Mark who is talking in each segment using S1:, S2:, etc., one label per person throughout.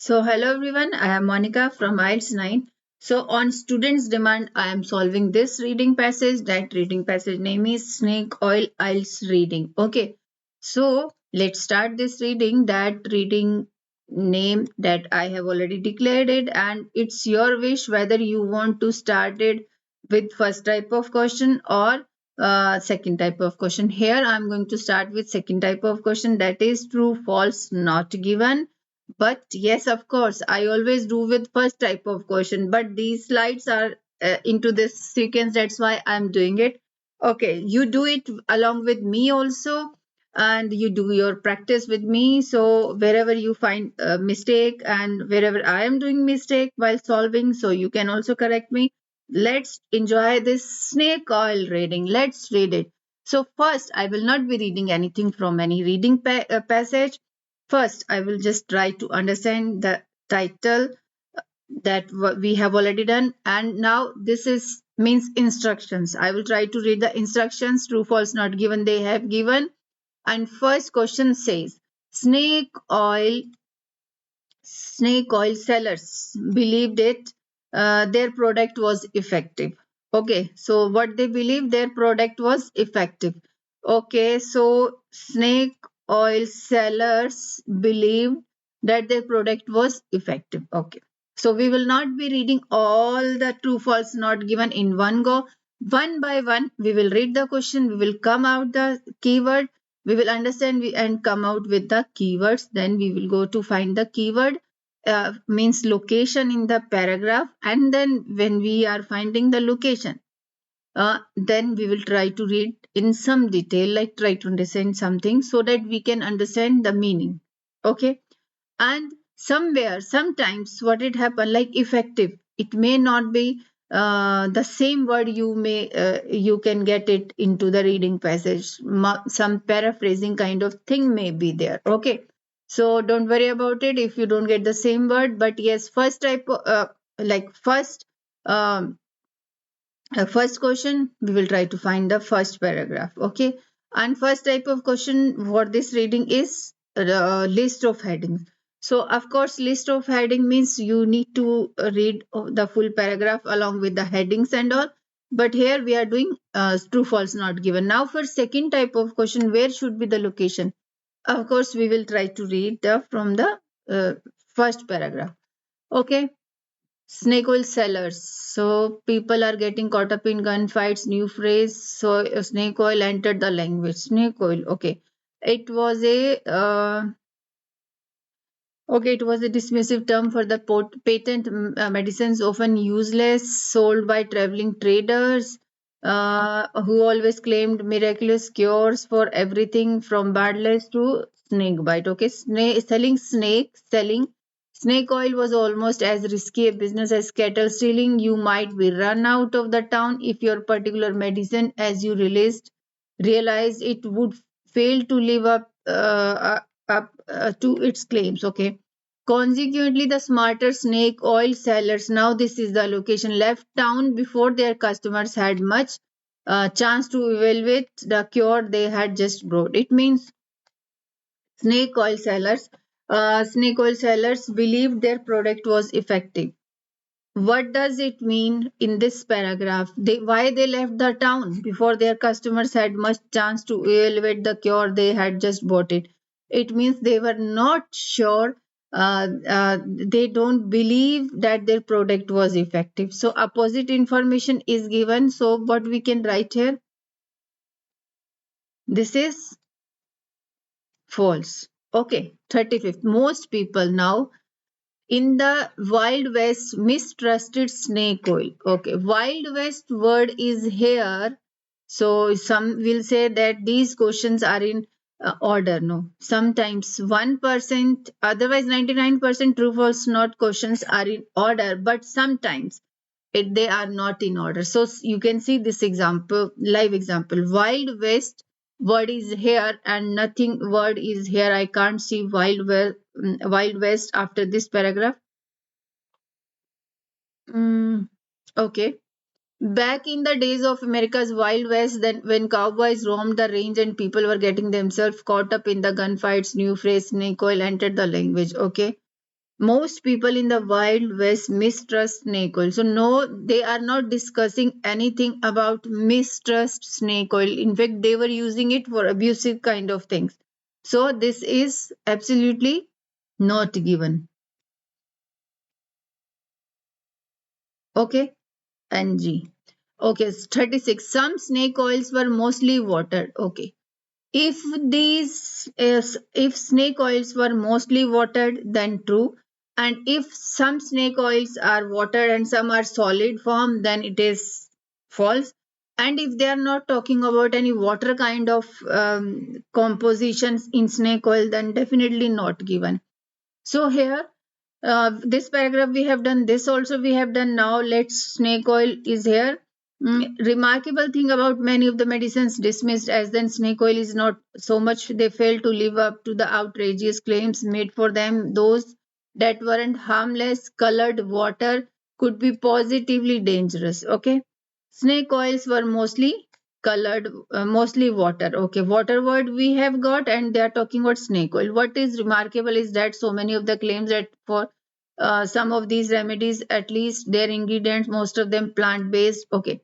S1: Hello everyone, I am Monica from IELTS 9. On students' demand, I am solving this reading passage. That reading passage name is Snake Oil IELTS Reading. Okay, let's start this reading. That reading name that I have already declared it, and it's your wish whether you want to start it with first type of question or second type of question. Here, I'm going to start with second type of question, that is true, false, not given. But yes, of course, I always do with first type of question. But these slides are into this sequence. That's why I'm doing it. Okay, you do it along with me also, and you do your practice with me. So wherever you find a mistake and wherever I am doing mistake while solving, so you can also correct me. Let's enjoy this snake oil reading. Let's read it. So first, I will not be reading anything from any reading passage. First, I will just try to understand the title that we have already done. And now this is means instructions. I will try to read the instructions. True, false, not given. They have given. And first question says, snake oil sellers believed their product was effective. Okay, so what they believe, their product was effective. Okay, so snake oil sellers believed that their product was effective. Okay, so we will not be reading all the true false not given in one go. One by one we will read the question, we will come out the keyword, we will understand and come out with the keywords. Then we will go to find the keyword, means location in the paragraph, and then when we are finding the location, then we will try to read in some detail, like try to understand something so that we can understand the meaning. Okay, and somewhere sometimes what it happen, like effective, it may not be the same word. You can get it into the reading passage. Some paraphrasing kind of thing may be there. Okay, so don't worry about it if you don't get the same word. But yes, first type like first um, first question, we will try to find the first paragraph. Okay, and first type of question for this reading is list of headings. So of course, list of heading means you need to read the full paragraph along with the headings and all. But here we are doing true false not given. Now for second type of question, where should be the location? Of course, we will try to read from the uh, first paragraph. Okay, snake oil sellers. So people are getting caught up in gunfights. New phrase. So snake oil entered the language. Snake oil. Okay. It was a Okay, it was a dismissive term for the patent medicines, often useless, sold by traveling traders who always claimed miraculous cures for everything from bad luck to snake bite. Okay, selling snake oil was almost as risky a business as cattle stealing. You might be run out of the town if your particular medicine, as you realized it would fail to live up to its claims. Okay. Consequently, the smarter snake oil sellers, now this is the location, left town before their customers had much chance to evaluate the cure they had just brought. It means snake oil sellers, snake oil sellers believed their product was effective. What does it mean in this paragraph? Why they left the town before their customers had much chance to evaluate the cure they had just bought it? It means they were not sure. They don't believe that their product was effective. So opposite information is given. So what we can write here? This is false. Okay, 35th. Most people now in the Wild West mistrusted snake oil. Okay, Wild West word is here. So some will say that these questions are in order. No, sometimes 1%, otherwise 99% true false not questions are in order, but sometimes they are not in order. So you can see this example, live example. Wild West word is here and nothing word is here. I can't see Wild West after this paragraph. Okay. Back in the days of America's Wild West, then when cowboys roamed the range and people were getting themselves caught up in the gunfights, new phrase snake oil entered the language. Okay. Most people in the wild west mistrust snake oil. So no, they are not discussing anything about mistrust snake oil. In fact, they were using it for abusive kind of things. So this is absolutely not given. Okay, NG. Okay, 36. Some snake oils were mostly watered. Okay. If snake oils were mostly watered, then true. And if some snake oils are watered and some are solid form, then it is false. And if they are not talking about any water kind of compositions in snake oil, then definitely not given. So here, this paragraph we have done, this also we have done. Now let's, snake oil is here. Remarkable thing about many of the medicines dismissed as then snake oil is not so much they fail to live up to the outrageous claims made for them. Those that weren't harmless colored water could be positively dangerous. Okay, snake oils were mostly colored, mostly water. Okay, water word we have got, and they are talking about snake oil. What is remarkable is that so many of the claims that for some of these remedies, at least their ingredients, most of them plant based. Okay,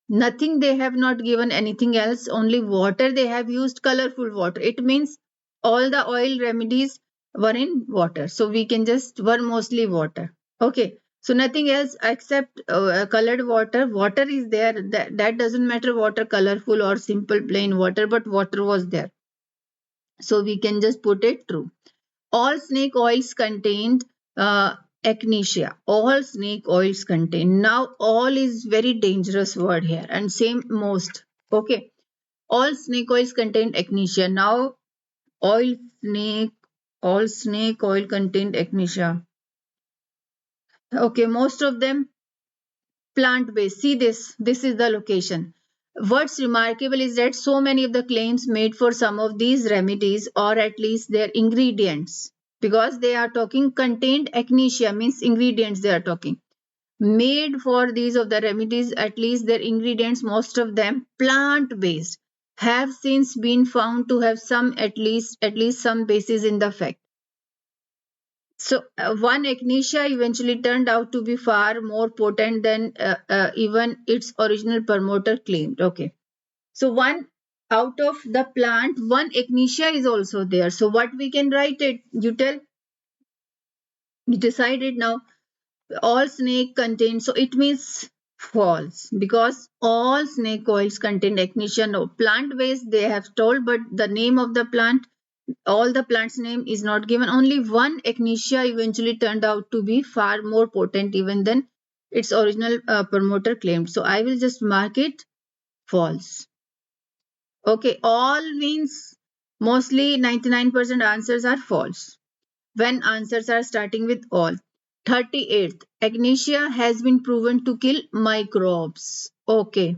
S1: nothing, they have not given anything else, only water they have used, colorful water. It means all the oil remedies were in water, so we can just, were mostly water. Okay, so nothing else except colored water. Water is there, that doesn't matter, water colorful or simple plain water, but water was there, so we can just put it true. All snake oils contained echinacea. All snake oils contain. Now, all is very dangerous word here, and same most. Okay, all snake oils contain echinacea. Now, oil snake, all snake oil contained echinacea. Okay, most of them plant based. See this. This is the location. What's remarkable is that so many of the claims made for some of these remedies, or at least their ingredients, because they are talking contained echinacea, means ingredients they are talking. Made for these of the remedies, at least their ingredients, most of them plant based, have since been found to have some, at least some basis in the fact. So one echinacea eventually turned out to be far more potent than even its original promoter claimed. Okay, so one out of the plant, one echinacea is also there. So what we can write it? You tell. We decided now. All snake contain. So it means false, because all snake oils contain echinacea. No, plant based they have told, but the name of the plant, all the plant's name is not given. Only one echinacea eventually turned out to be far more potent even than its original promoter claimed. So I will just mark it false. Okay, all means mostly 99% answers are false when answers are starting with all. 38th, echinacea has been proven to kill microbes. Okay,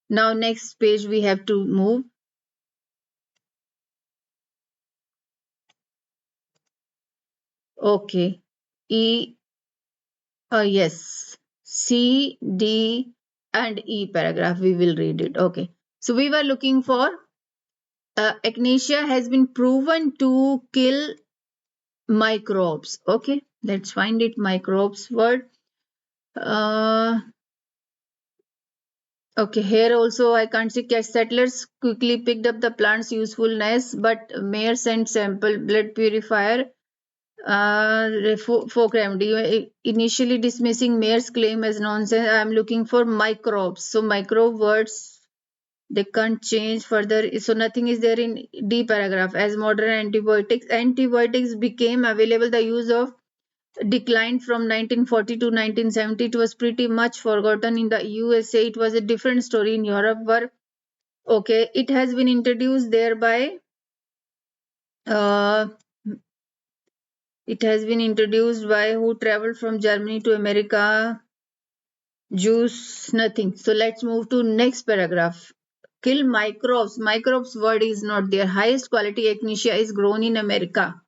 S1: now next page we have to move. Okay, E, yes, C, D, and E paragraph we will read it. Okay, so we were looking for echinacea has been proven to kill microbes. Okay, let's find it, microbes word. Okay, here also I can't see. Cat settlers quickly picked up the plant's usefulness, but Mayer sent sample blood purifier folk remedy. Initially dismissing Mayer's claim as nonsense, I am looking for microbes. So microbe words they can't change further. So nothing is there in D paragraph. As modern antibiotics became available, the use of declined from 1940 to 1970. It was pretty much forgotten in the USA. It was a different story in Europe, where okay, it has been introduced there by uh, it has been introduced by who traveled from Germany to America. Jews, nothing. So let's move to next paragraph. Kill microbes. Microbes word is not there. Highest quality echinacea is grown in America.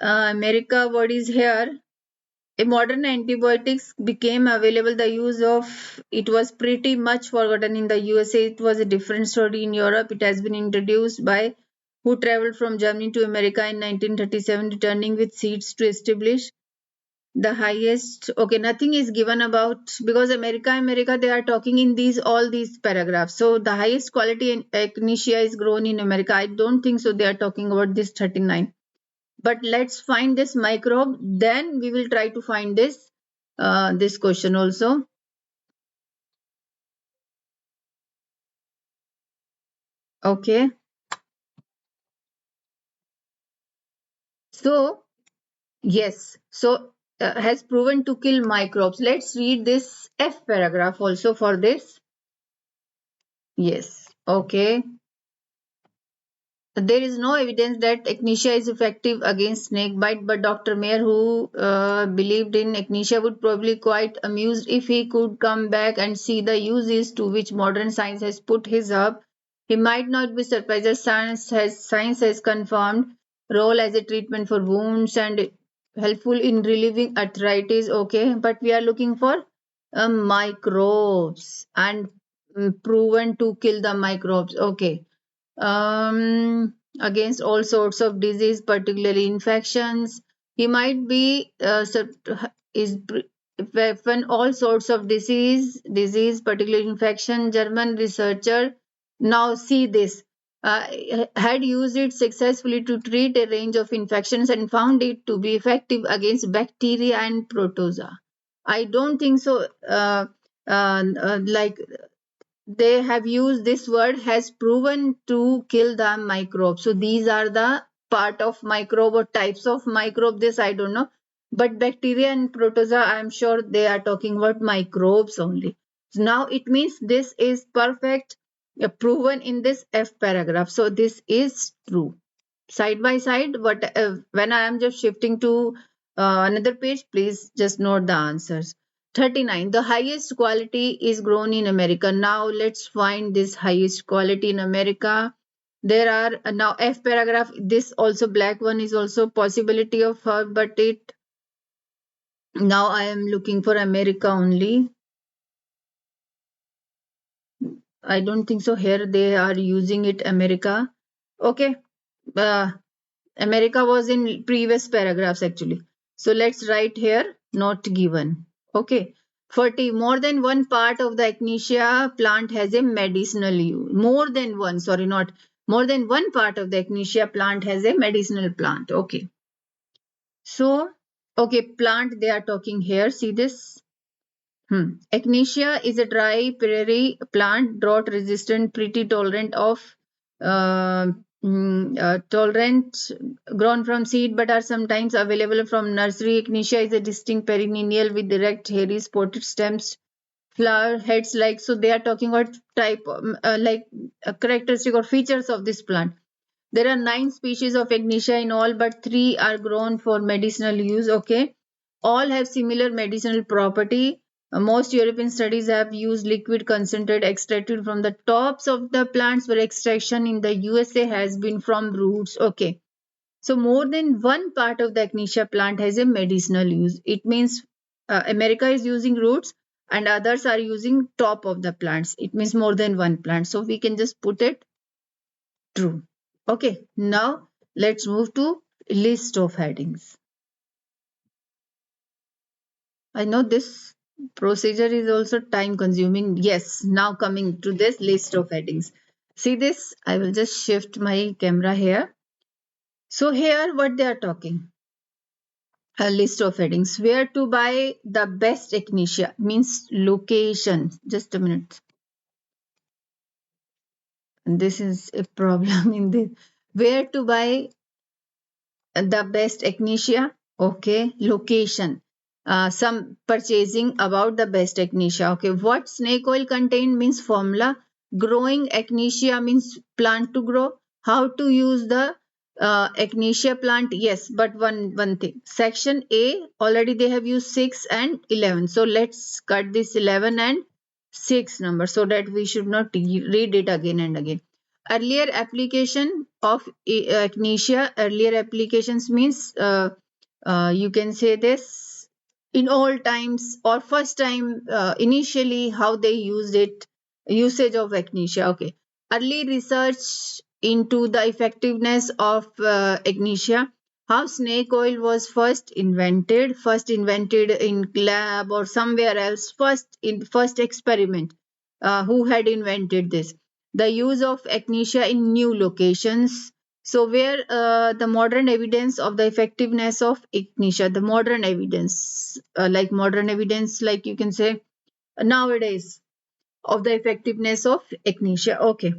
S1: America word is here. A modern antibiotics became available. The use of it was pretty much forgotten in the USA. It was a different story in Europe. It has been introduced by who traveled from Germany to America in 1937, returning with seeds to establish the highest. Okay, nothing is given about, because America they are talking in these all these paragraphs. So the highest quality in echinacea is grown in America. I don't think so they are talking about this 39. But let's find this microbe, then we will try to find this question also. Okay, so yes, so has proven to kill microbes. Let's read this F paragraph also for this. Yes, okay. There is no evidence that echinacea is effective against snake bite, but Dr. Mayer, who believed in echinacea, would probably quite amused if he could come back and see the uses to which modern science has put his herb. He might not be surprised that science has confirmed role as a treatment for wounds and helpful in relieving arthritis. Okay, but we are looking for microbes and proven to kill the microbes. Okay, against all sorts of disease, particularly infections. He might be is when all sorts of disease, particularly infection. German researcher now see this. Had used it successfully to treat a range of infections and found it to be effective against bacteria and protozoa. I don't think so. Like they have used this word has proven to kill the microbe. So these are the part of microbe or types of microbe. This I don't know. But bacteria and protozoa, I'm sure they are talking about microbes only. So now it means this is perfect, proven in this F paragraph. So this is true. Side by side, what when I am just shifting to another page, please just note the answers. 39. The highest quality is grown in America. Now let's find this highest quality in America. There are now F paragraph. This also black one is also possibility of her, but it now I am looking for America only. I don't think so. Here they are using it America. Okay. Uh, America was in previous paragraphs actually. So let's write here not given. Okay. 40. More than one part of the echinacea plant has a medicinal use. More than one, sorry, not more than one part of the echinacea plant has a medicinal plant. Okay. So, okay, plant they are talking here. See this? Echinacea is a dry prairie plant, drought resistant, pretty tolerant of uh, tolerant, grown from seed, but are sometimes available from nursery. Echinacea is a distinct perennial with direct hairy spotted stems, flower heads. Like so, they are talking about type like characteristic or features of this plant. There are 9 species of echinacea in all, but 3 are grown for medicinal use. Okay, all have similar medicinal property. Most European studies have used liquid concentrate extracted from the tops of the plants, where extraction in the USA has been from roots. Okay, so more than one part of the echinacea plant has a medicinal use. It means America is using roots and others are using top of the plants. It means more than one plant. So we can just put it true. Okay, now let's move to list of headings. I know this procedure is also time consuming. Yes, now coming to this list of headings. See this? I will just shift my camera here. So here what they are talking. A list of headings. Where to buy the best echinacea means location. Just a minute. This is a problem in this. Where to buy the best echinacea. Okay, location. Some purchasing about the best echinacea. Okay, what snake oil contain means formula. Growing echinacea means plant to grow. How to use the echinacea plant? Yes, but one thing. Section A already they have used 6 and 11. So let's cut this 11 and 6 number so that we should not read it again and again. Earlier application of echinacea. Earlier applications means you can say this in all times or first time initially how they used it, usage of echinacea. Okay, early research into the effectiveness of echinacea. How snake oil was first invented in lab or somewhere else, first experiment. Who had invented this? The use of echinacea in new locations. So where the modern evidence of the effectiveness of echinacea, the modern evidence, like you can say nowadays, of the effectiveness of echinacea. Okay,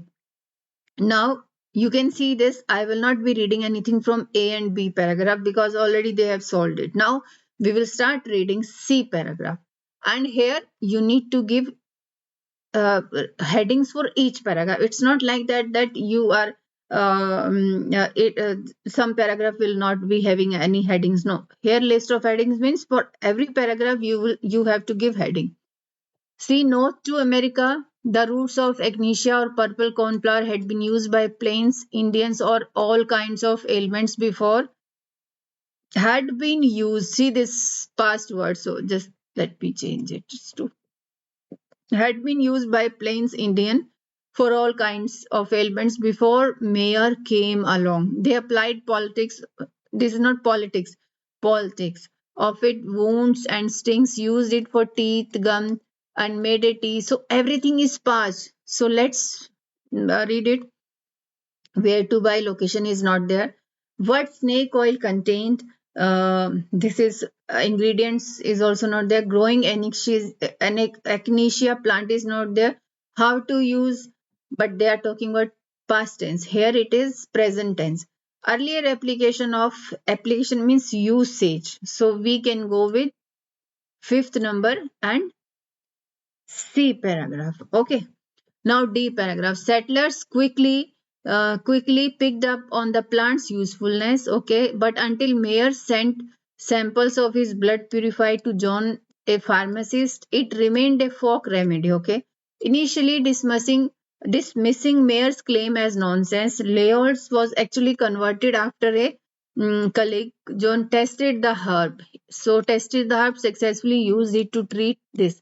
S1: now you can see this. I will not be reading anything from A and B paragraph because already they have solved it. Now we will start reading C paragraph. And here you need to give headings for each paragraph. It's not like that you are some paragraph will not be having any headings. No, here list of headings means for every paragraph you have to give heading. See, North to America, the roots of echinacea or purple cornflower had been used by plains, Indians, or all kinds of ailments before. Had been used. See this past word, so just let me change it to had been used by plains Indian for all kinds of ailments before Mayer came along. They applied politics. This is not politics. Politics of it, wounds and stings, used it for teeth, gum, and made a tea. So everything is past. So let's read it. Where to buy, location is not there. What snake oil contained, this is ingredients is also not there. Growing echinacea plant is not there. How to use, but they are talking about past tense. Here it is present tense. Earlier application means usage, so we can go with fifth number and C paragraph. Okay, now D paragraph. Settlers quickly picked up on the plant's usefulness. Okay, but until Mayer sent samples of his blood purified to John, a pharmacist, it remained a folk remedy. Okay, initially dismissing Mayer's claim as nonsense, Leolz was actually converted after a colleague, John, tested the herb. So tested the herb, successfully used it to treat this.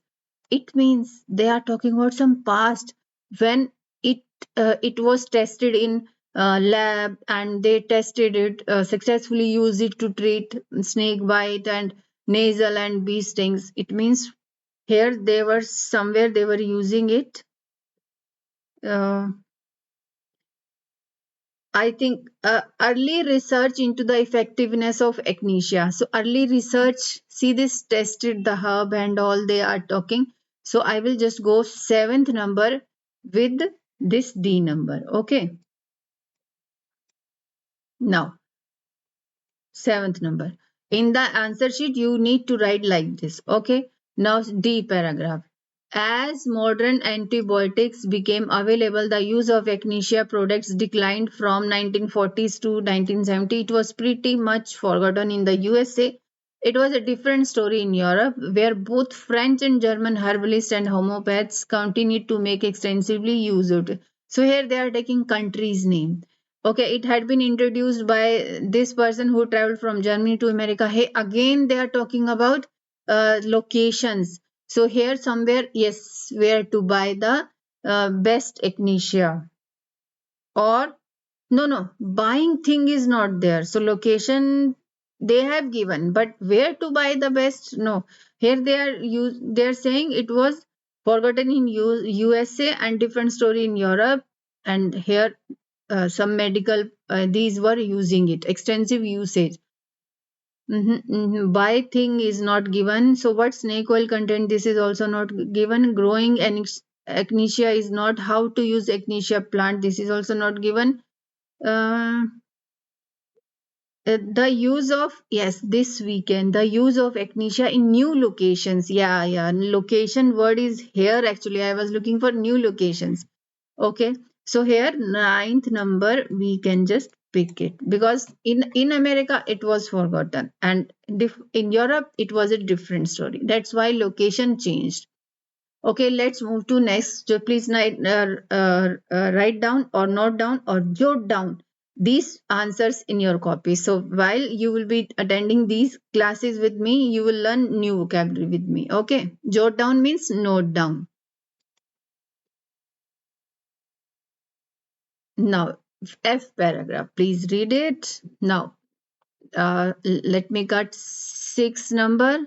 S1: It means they are talking about some past when it it was tested in lab, and they tested it successfully, used it to treat snake bite and nasal and bee stings. It means here they were somewhere they were using it. uh, I think early research into the effectiveness of echinacea. So early research, see this tested the herb and all they are talking. So I will just go seventh number with this D number. Okay. Now seventh number. In the answer sheet, you need to write like this. Okay. Now D paragraph. As modern antibiotics became available, the use of echinacea products declined from 1940s to 1970. It was pretty much forgotten in the USA. It was a different story in Europe, where both French and German herbalists and homeopaths continued to make extensively use of it. So here they are taking country's name. Okay, it had been introduced by this person who traveled from Germany to America. Hey, again they are talking about locations. So here somewhere, yes, where to buy the best echinacea, or no, buying thing is not there. So location they have given, but where to buy the best? No, here they are saying it was forgotten in USA and different story in Europe, and here some medical these were using it, extensive usage. Buy thing is not given. So what snake oil content? This is also not given. Growing echinacea is not. How to use echinacea plant? This is also not given. Uh, the use of, yes, this weekend, the use of echinacea in new locations. Yeah, location word is here. Actually, I was looking for new locations. Okay, so here ninth number we can just pick it, because in America it was forgotten, and in Europe it was a different story. That's why location changed. Okay, let's move to next. So please write down or note down or jot down these answers in your copy. So while you will be attending these classes with me, you will learn new vocabulary with me. Okay, jot down means note down. Now F paragraph. Please read it. Now, let me cut 6 number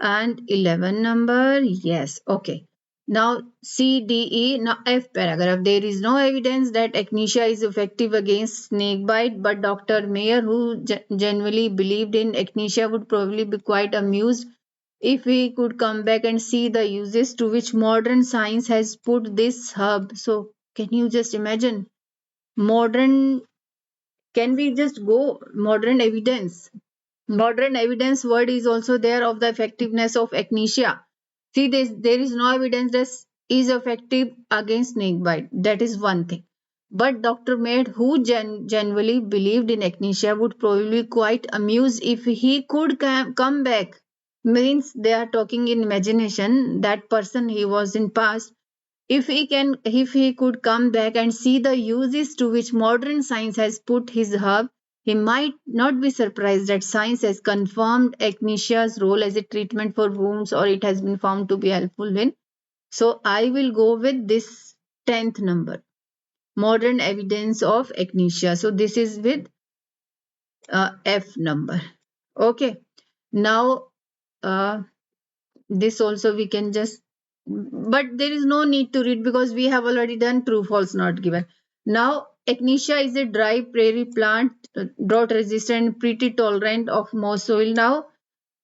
S1: and 11 number. Yes, okay. Now C, D, E. Now F paragraph. There is no evidence that echinacea is effective against snake bite, but Dr. Mayer, who genuinely believed in echinacea, would probably be quite amused if we could come back and see the uses to which modern science has put this herb. So can you just imagine modern, can we just go modern evidence? Modern evidence word is also there of the effectiveness of echinacea. See, there is no evidence that is effective against snake bite. That is one thing. But Dr. Maid, who genuinely believed in echinacea, would probably be quite amused if he could come back. Means they are talking in imagination. That person he was in past, if he could come back and see the uses to which modern science has put his herb, he might not be surprised that science has confirmed echinacea's role as a treatment for wounds, or it has been found to be helpful in. So I will go with this 10th number, modern evidence of echinacea. So this is with F number. Okay. Now this also we can just, but there is no need to read because we have already done true false not given. Now echinacea is a dry prairie plant, drought resistant, pretty tolerant of most soil. Now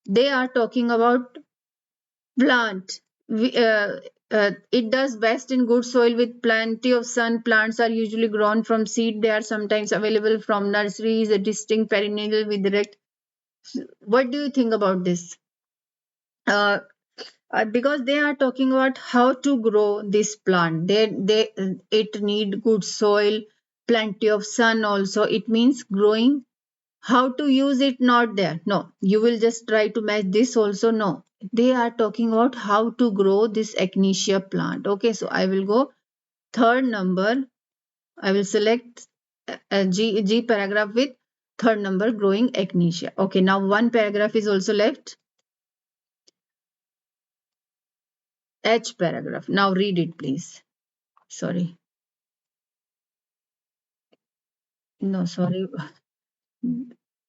S1: they are talking about plant. It does best in good soil with plenty of sun. Plants are usually grown from seed. They are sometimes available from nurseries, a distinct perennial with direct. What do you think about this? uh, because they are talking about how to grow this plant. They it need good soil, plenty of sun also. It means growing. How to use it, not there. No, you will just try to match this also. No, they are talking about how to grow this echinacea plant. Okay, so I will go third number. I will select G paragraph with third number, growing echinacea. Okay, now one paragraph is also left. H paragraph. Now read it, please. Sorry. No, sorry.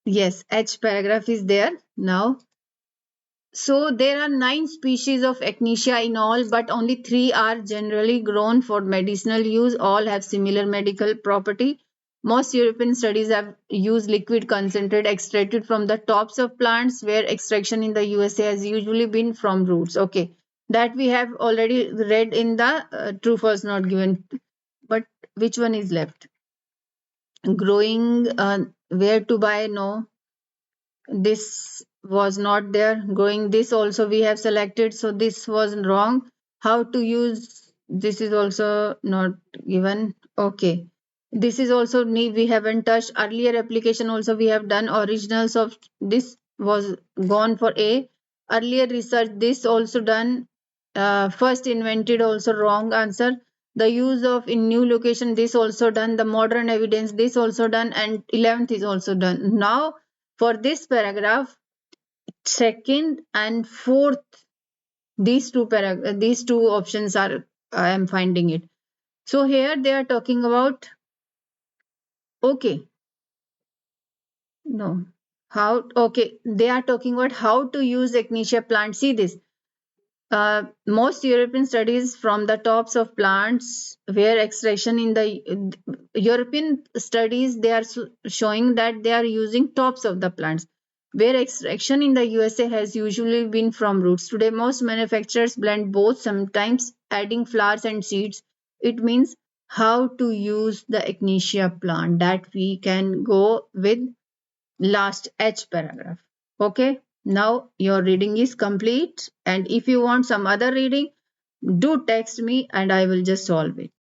S1: Yes, H paragraph is there now. So there are 9 species of echinacea in all, but only 3 are generally grown for medicinal use. All have similar medical property. Most European studies have used liquid concentrate extracted from the tops of plants, where extraction in the USA has usually been from roots. Okay, that we have already read in the true false not given. But which one is left? Growing, where to buy? No, this was not there. Growing, this also we have selected, so this was wrong. How to use, this is also not given. Okay, this is also we haven't touched. Earlier application also we have done. Originals of this was gone for A. Earlier research, this also done. First invented, also wrong answer. The use of in new location, this also done. The modern evidence, this also done. And 11th is also done. Now for this paragraph, second and fourth, these two options are, I am finding it. So here they are talking about, okay, no, how, okay, they are talking about how to use echinacea plant. See this. Most European studies from the tops of plants where extraction in the European studies, they are showing that they are using tops of the plants, where extraction in the USA has usually been from roots. Today, most manufacturers blend both, sometimes adding flowers and seeds. It means how to use the echinacea plant, that we can go with last H paragraph. Okay, now your reading is complete, and if you want some other reading, do text me and I will just solve it.